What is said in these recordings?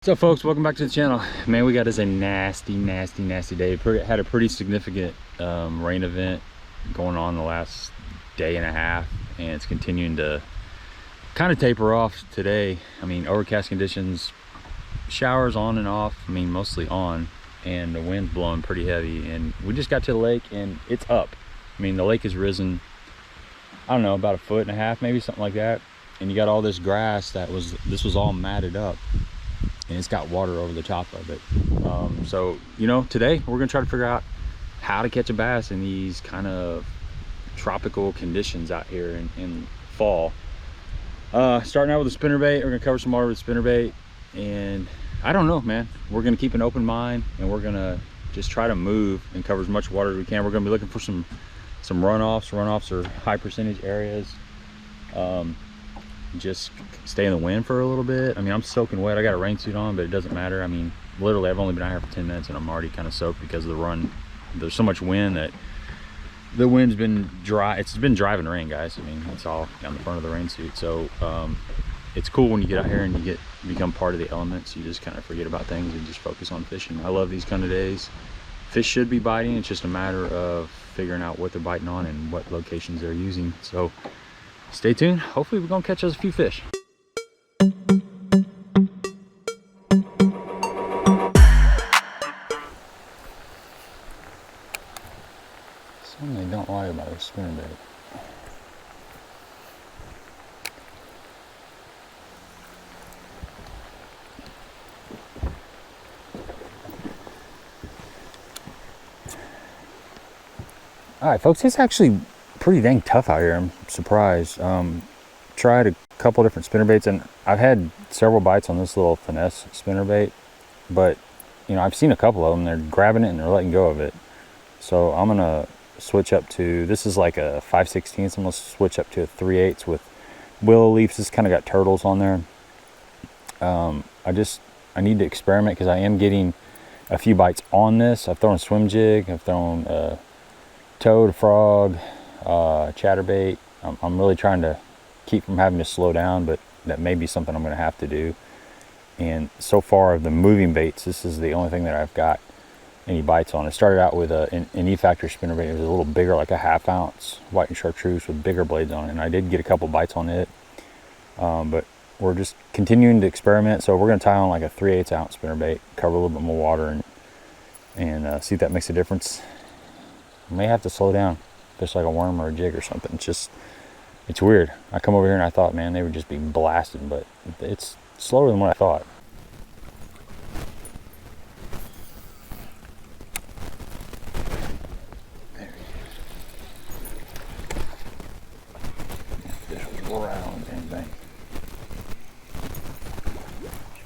What's up, folks? Welcome back to the channel. Man, we got us a nasty day. Had a pretty significant rain event going on the last day and a half, and it's continuing to kind of taper off today. I mean, overcast conditions, showers on and off. I mean, mostly on, and the wind's blowing pretty heavy. And we just got to the lake, and it's up. I mean, the lake has risen, I don't know, about 1.5 feet, maybe something like that. And you got all this grass this was all matted up, and it's got water over the top of it. So, you know, today we're gonna try to figure out how to catch a bass in these kind of tropical conditions out here in fall. Starting out with a spinnerbait. We're gonna cover some water with spinnerbait, and I don't know, man. We're gonna keep an open mind, and we're gonna just try to move and cover as much water as we can. We're gonna be looking for some runoffs. Runoffs are high percentage areas. Just stay in the wind for a little bit. I mean, I'm soaking wet. I got a rain suit on, but it doesn't matter. I mean, literally, I've only been out here for 10 minutes and I'm already kind of soaked because of the run. There's so much wind that the wind's been dry. It's been driving rain, guys. I mean, it's all on the front of the rain suit. So it's cool when you get out here and you become part of the elements. You just kind of forget about things and just focus on fishing. I love these kind of days. Fish should be biting. It's just a matter of figuring out what they're biting on and what locations they're using. So stay tuned. Hopefully we're gonna catch us a few fish. Something they don't like about a spinnerbait. All right, folks, it's actually pretty dang tough out here. I'm surprised. Tried a couple different spinnerbaits, and I've had several bites on this little finesse spinnerbait, but you know, I've seen a couple of them. They're grabbing it and they're letting go of it. So I'm gonna switch up to, this is like a 5/16. I'm gonna switch up to a 3/8 with willow leaves. This kind of got turtles on there. I need to experiment because I am getting a few bites on this. I've thrown a swim jig, I've thrown a toad, a frog, chatterbait. I'm really trying to keep from having to slow down, but that may be something I'm going to have to do. And so far of the moving baits, this is the only thing that I've got any bites on. I started out with an E-Factor spinnerbait. It was a little bigger, like a 1/2 ounce white and chartreuse with bigger blades on it, and I did get a couple bites on it. But we're just continuing to experiment. So we're going to tie on like a 3/8 ounce spinnerbait, cover a little bit more water, and see if that makes a difference. I may have to slow down, fish like a worm or a jig or something. It's weird. I come over here and I thought, man, they would just be blasting, but it's slower than what I thought. There he is. Fish was right on the dang bank.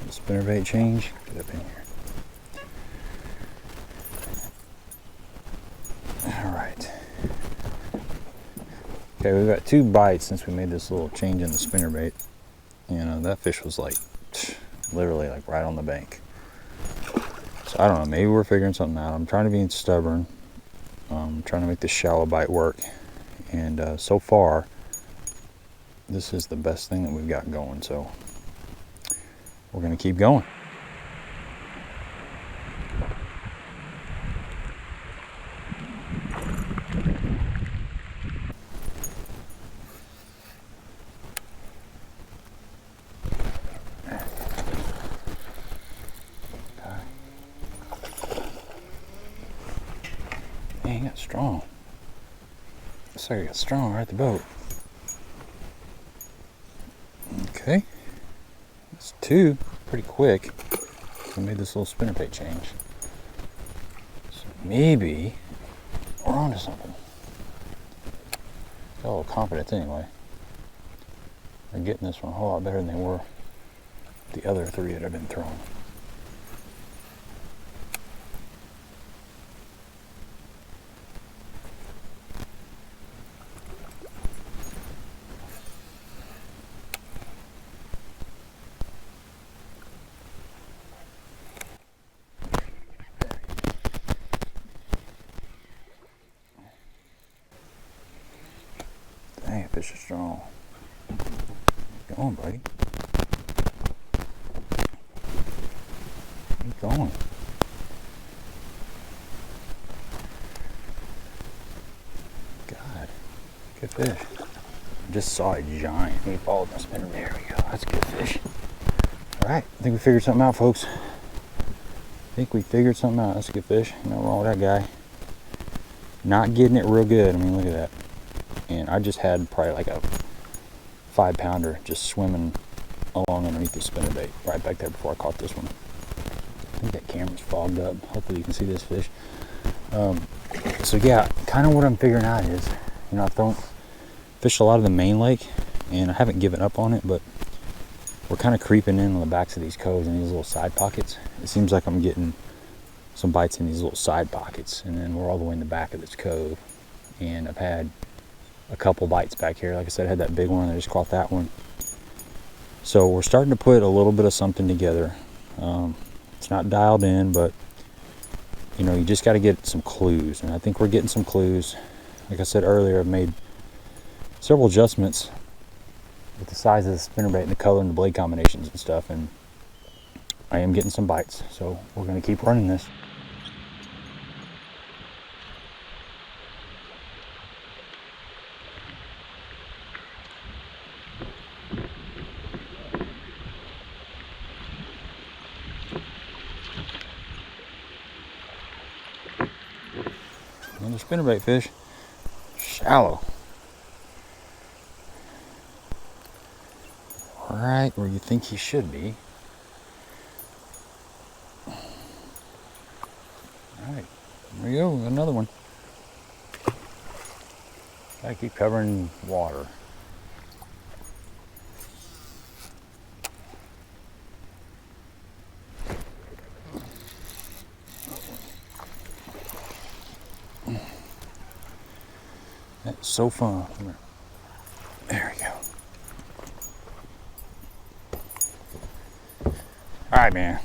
The spinnerbait change. Get up in here. Okay, we've got 2 bites since we made this little change in the spinnerbait. You know, that fish was like, literally like right on the bank. So I don't know, maybe we're figuring something out. I'm trying to be stubborn. I'm trying to make this shallow bite work. And so far, this is the best thing that we've got going. So we're gonna keep going. He got strong. Looks like he got strong right at the boat. Okay. That's 2 pretty quick. We made this little spinnerbait change. So maybe we're onto something. Got a little confidence anyway. They're getting this one a whole lot better than they were the other 3 that I've been throwing. Dang, fish is strong. Go on, buddy. going. God, good fish. Just saw a giant. He followed my spinner. There we go. That's a good fish. All right, I think we figured something out, folks. I think we figured something out. That's a good fish. Nothing wrong with that guy. Not getting it real good. I mean, look at that. And I just had probably like a 5-pounder just swimming along underneath the spinnerbait right back there before I caught this one. I think that camera's fogged up. Hopefully you can see this fish. So yeah, kind of what I'm figuring out is, you know, I've fished a lot of the main lake and I haven't given up on it, but we're kind of creeping in on the backs of these coves and these little side pockets. It seems like I'm getting some bites in these little side pockets, and then we're all the way in the back of this cove. And I've had a couple bites back here. Like I said, I had that big one. I just caught that one. So we're starting to put a little bit of something together. It's not dialed in, but you know, you just got to get some clues, and I think we're getting some clues. Like I said earlier, I've made several adjustments with the size of the spinnerbait and the color and the blade combinations and stuff, and I am getting some bites, so we're going to keep running this. Another spinnerbait fish. Shallow. Right where you think he should be. Alright, there we go, another one. Gotta keep covering water. That's so fun. There we go. Alright, man.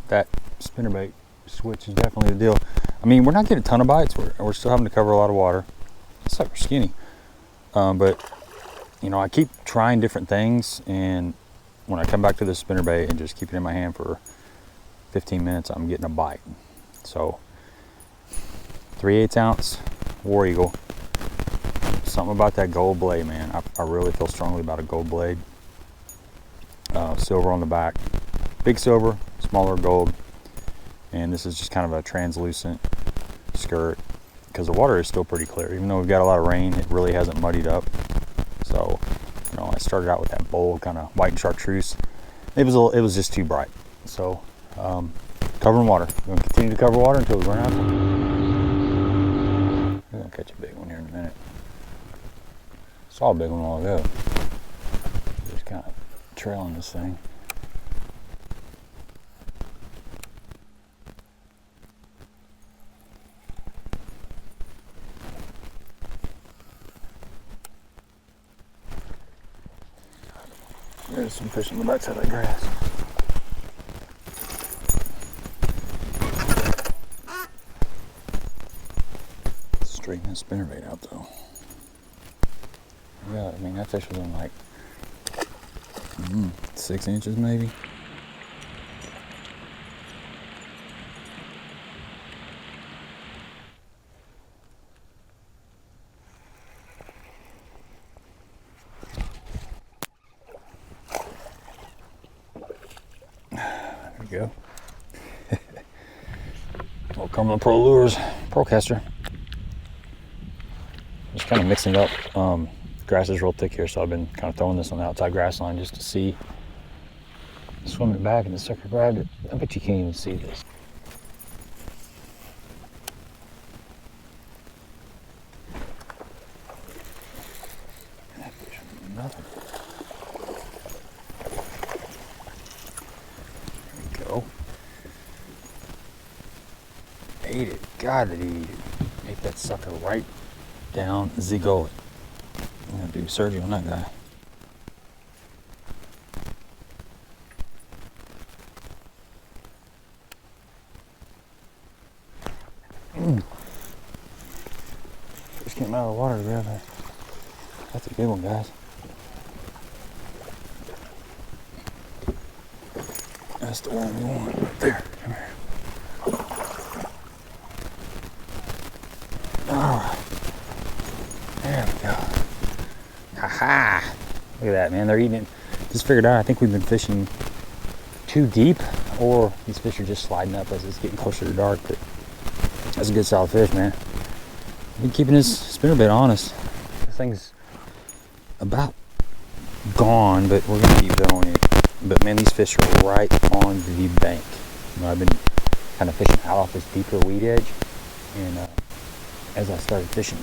That spinnerbait switch is definitely the deal. I mean, we're not getting a ton of bites. We're still having to cover a lot of water. It's like we're skinny. But, you know, I keep trying different things, and when I come back to this spinnerbait and just keep it in my hand for 15 minutes, I'm getting a bite. So, 3/8 ounce War Eagle. Something about that gold blade, man. I really feel strongly about a gold blade. Silver on the back. Big silver, smaller gold. And this is just kind of a translucent skirt because the water is still pretty clear. Even though we've got a lot of rain, it really hasn't muddied up. So, you know, I started out with that bold kind of white and chartreuse. It was just too bright. So, covering water. We're going to continue to cover water until we run out. We're going to catch a big one here in a minute. Saw a big one a while ago. Just kind of trailing this thing. There's some fish on the backside of the grass. Straighten that spinnerbait out though. Yeah, I mean that fish was in like 6 inches maybe. There we go. Little Cumberland Pro Lures Pro Caster. Just kind of mixing it up. Grass is real thick here, so I've been kind of throwing this on the outside grass line just to see. Swim it back and the sucker grabbed it. I bet you can't even see this. That fish is nothing. There we go. Ate it. God, did he eat it. Ate that sucker right down the gullet. I'm gonna do surgery on that guy. Just came out of the water to grab that. That's a big one, guys. That's the one we want. Right there. Come here. Alright. There we go. Ha-ha! Look at that, man. They're eating it. Just figured out, I think we've been fishing too deep, or these fish are just sliding up as it's getting closer to dark, but that's a good solid fish, man. Been keeping his spinnerbait honest. This thing's about gone, but we're gonna keep going it. But man, these fish are right on the bank. You know, I've been kind of fishing out off this deeper weed edge, and as I started fishing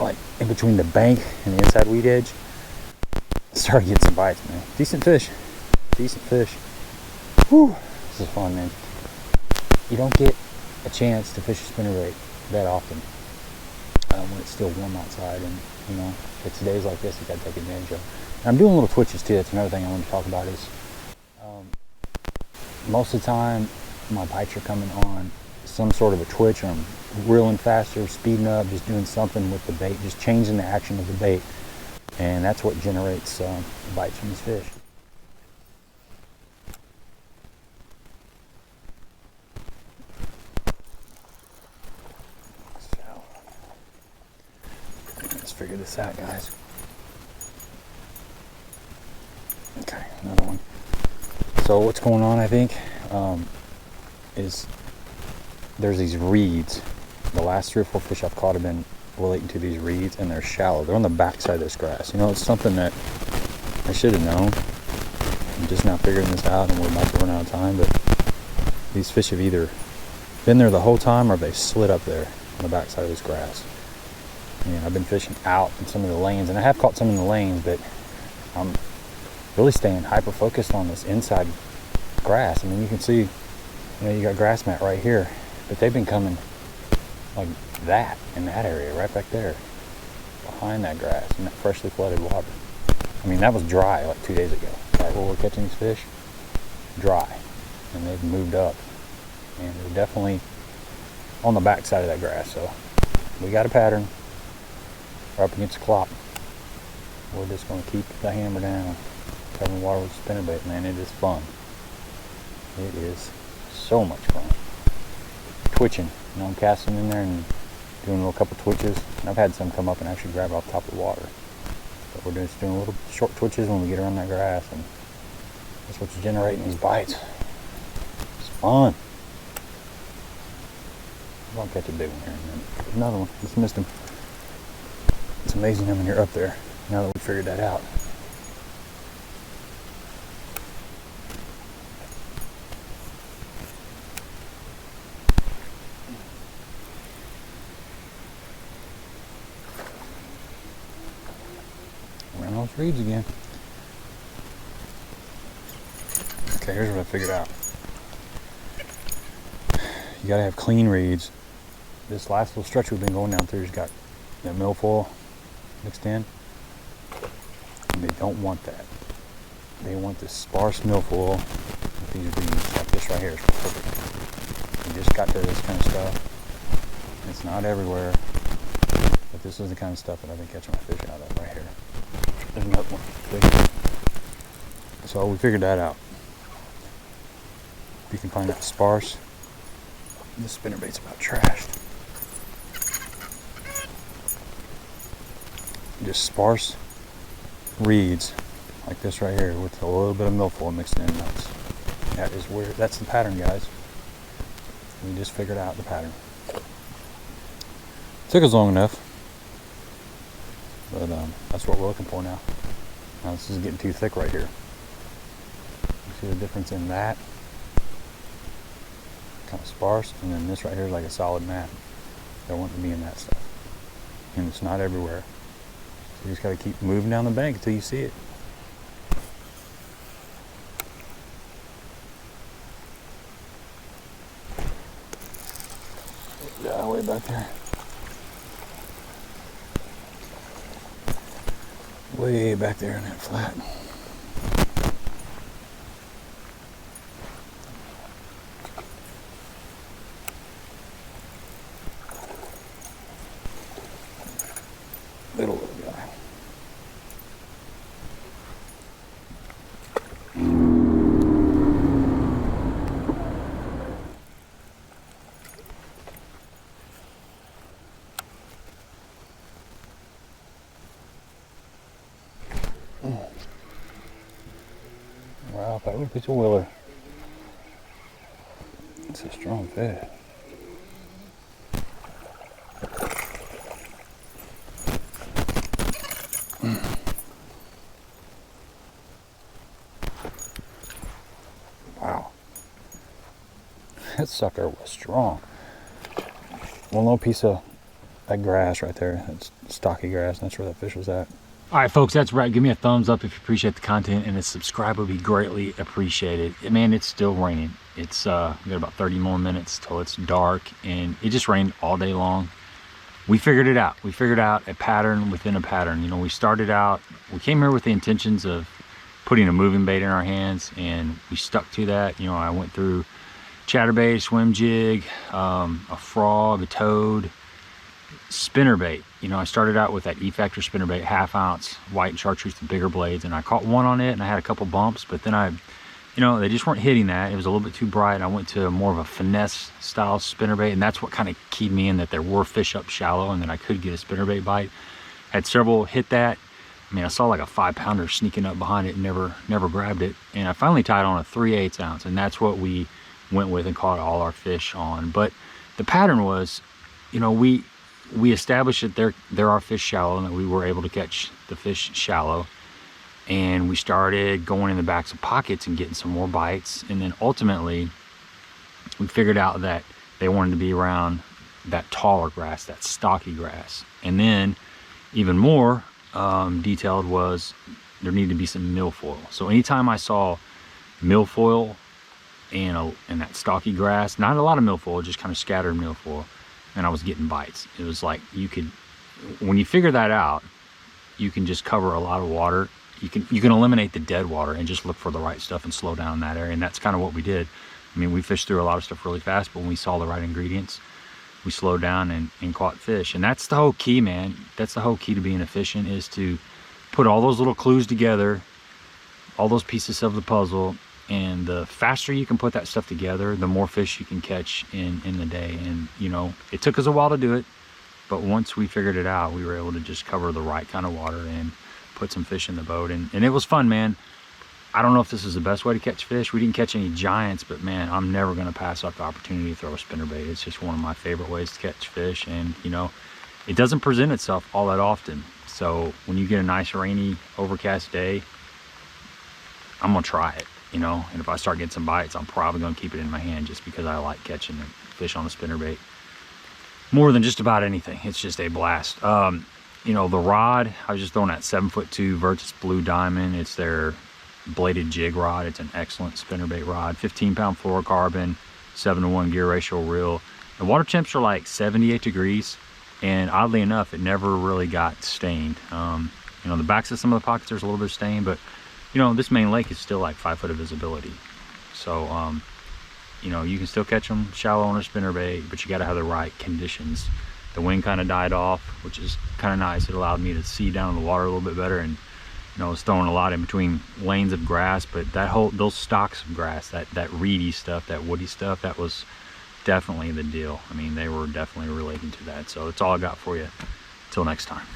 like in between the bank and the inside weed edge, I started getting some bites, man. Decent fish. Whew, this is fun, man. You don't get a chance to fish a spinnerbait that often when it's still warm outside, and you know, it's days like this you gotta take advantage of. And I'm doing little twitches too. That's another thing I want to talk about is most of the time my bites are coming on some sort of a twitch, or I'm reeling faster, speeding up, just doing something with the bait, just changing the action of the bait, and that's what generates bites from these fish. So let's figure this out, guys. Okay, another one. So what's going on, I think, is there's these reeds. The last 3 or 4 fish I've caught have been relating to these reeds, and they're shallow. They're on the back side of this grass. You know, it's something that I should have known. I'm just now figuring this out, and we're about to run out of time, but these fish have either been there the whole time, or they slid up there on the back side of this grass. And I've been fishing out in some of the lanes, and I have caught some in the lanes, but I'm really staying hyper focused on this inside grass. I mean, you can see, you know, you got grass mat right here, but they've been coming like that in that area right back there behind that grass in that freshly flooded water. I mean, that was dry like 2 days ago, right where we're catching these fish. Dry, and they've moved up, and they're definitely on the back side of that grass. So we got a pattern. We're up against the clock. We're just going to keep the hammer down, covering water with a spinnerbait. Man, it is fun. It is so much fun. Twitching, you know, I'm casting in there and doing a little couple twitches. And I've had some come up and actually grab off top of the water. But we're just doing little short twitches when we get around that grass, and that's what's generating these bites. It's fun. I'll catch a big one here in a minute. There's another one. Just missed him. It's amazing how many are up there now that we figured that out. Around those reeds again. Okay, here's what I figured out. You gotta have clean reeds. This last little stretch we've been going down through has got that milfoil mixed in. And they don't want that. They want this sparse milfoil with these reeds, like this right here is perfect. You just got to this kind of stuff. It's not everywhere, but this is the kind of stuff that I've been catching my fish out of right here. There's another one. So we figured that out. If you can find that sparse, this spinnerbait's about trashed. Just sparse reeds like this right here with a little bit of milfoil mixed in. That's the pattern, guys. We just figured out the pattern. Took us long enough, but that's what we're looking for now. Now this is getting too thick right here. You see the difference in that? Kind of sparse, and then this right here is like a solid mat. They want to be in that stuff, and it's not everywhere. So you just got to keep moving down the bank until you see it. Yeah, way back there. Way back there in that flat. Little guy. Look at this willer. It's a strong fish. Wow. That sucker was strong. One little piece of that grass right there. That's stocky grass, and that's where that fish was at. All right, folks, that's right. Give me a thumbs up if you appreciate the content, and a subscribe would be greatly appreciated. Man, it's still raining. It's we got about 30 more minutes till it's dark, and it just rained all day long. We figured it out. We figured out a pattern within a pattern. You know, we started out, we came here with the intentions of putting a moving bait in our hands, and we stuck to that. You know, I went through chatterbait, swim jig, a frog, a toad, spinnerbait. You know, I started out with that E-Factor spinnerbait, 1/2 ounce white chartreuse, the bigger blades, and I caught one on it, and I had a couple bumps, but then you know, they just weren't hitting that. It was a little bit too bright. I went to more of a finesse style spinnerbait, and that's what kind of keyed me in, that there were fish up shallow and that I could get a spinnerbait bite. Had several hit that. I mean, I saw like a 5-pounder sneaking up behind it and never grabbed it. And I finally tied on a 3/8 ounce, and that's what we went with and caught all our fish on. But the pattern was, you know, we established that there are fish shallow, and that we were able to catch the fish shallow. And we started going in the backs of pockets and getting some more bites. And then ultimately, we figured out that they wanted to be around that taller grass, that stocky grass. And then even more detailed was there needed to be some milfoil. So anytime I saw milfoil and that stocky grass, not a lot of milfoil, just kind of scattered milfoil, and I was getting bites. It was like, you could, when you figure that out, you can just cover a lot of water. You can eliminate the dead water and just look for the right stuff and slow down in that area. And that's kind of what we did. I mean, we fished through a lot of stuff really fast, but when we saw the right ingredients, we slowed down and caught fish. And that's the whole key, man. That's the whole key to being efficient, is to put all those little clues together, all those pieces of the puzzle. And the faster you can put that stuff together, the more fish you can catch in the day. And, you know, it took us a while to do it, but once we figured it out, we were able to just cover the right kind of water and put some fish in the boat. And it was fun, man. I don't know if this is the best way to catch fish. We didn't catch any giants, but man, I'm never going to pass up the opportunity to throw a spinnerbait. It's just one of my favorite ways to catch fish. And, you know, it doesn't present itself all that often. So when you get a nice rainy, overcast day, I'm going to try it, you know. And if I start getting some bites, I'm probably going to keep it in my hand, just because I like catching fish on a spinnerbait more than just about anything. It's just a blast. You know, the rod, I was just throwing that 7'2" Virtus Blue Diamond. It's their bladed jig rod. It's an excellent spinnerbait rod. 15-pound fluorocarbon, 7-to-1 gear ratio reel. The water temps are like 78 degrees, and oddly enough, it never really got stained. You know, the backs of some of the pockets, there's a little bit of stain, but you know, this main lake is still like 5 foot of visibility. So, you know, you can still catch them shallow on a spinnerbait, but you got to have the right conditions. The wind kind of died off, which is kind of nice. It allowed me to see down in the water a little bit better. And, you know, I was throwing a lot in between lanes of grass, but those stalks of grass, that reedy stuff, that woody stuff, that was definitely the deal. I mean, they were definitely relating to that. So that's all I got for you. Till next time.